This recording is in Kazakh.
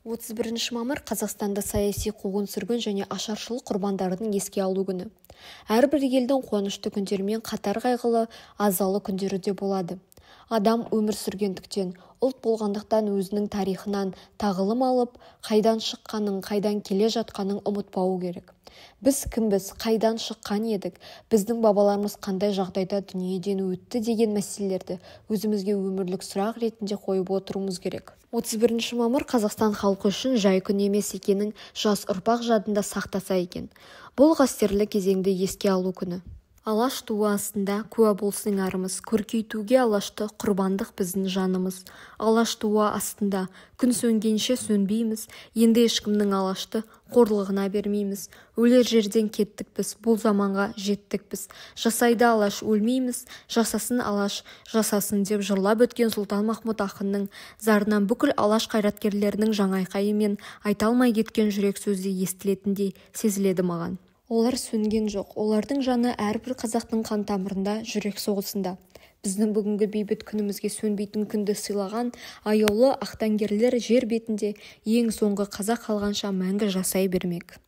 31 мамыр Қазақстанда саяси қуғын-сүргін және ашаршылық құрбандарын еске алу күні. Әрбір елдің қуанышты күндермен қатар қайғылы, азалы күндері де болады. Адам өмір сүргендіктен, ұлт болғандықтан өзінің тарихынан тағылым алып, қайдан шыққанын, қайдан келе жатқанын ұмытпауы керек. Біз кімбіз, қайдан шыққан едік, біздің бабаларымыз қандай жағдайда дүниеден өтті деген мәселелерді өзімізге өмірлік сұрақ ретінде қойып отыруымыз керек. 31 мамыр Қазақстан халқы үшін жай күн емес екенін жас ұрпақ жадында сақтаса екен. Бұл қастерлі кезеңді еске алу күні. Алаш туы астында куә болсын арымыз, көркейтуге алашты құрбандық біздің жанымыз. Алаш туы астында күн сөнгенше сөнбейміз, енді ешкімнің алашты қорлығына бермейміз. Өлер жерден кеттік біз, бұл заманға жеттік біз. Жасайды алаш өлмейміз, жасасын алаш, жасасын деп жырлап өткен Сұлтанмахмұт ақынның зарынан бүкіл алаш қайраткерлерінің жаңайқайы мен айта алмай кеткен жүрек сөзі естілетіндей сезіледі маған. Олар сөнген жоқ, олардың жаны әрбір қазақтың қан тамырында, жүрек соғысында. Біздің бүгінгі бейбіт күнімізге сөнбейтін күнді сыйлаған аяулы ақтаңгерлер жер бетінде ең соңғы қазақ қалғанша мәңгі жасай бермек.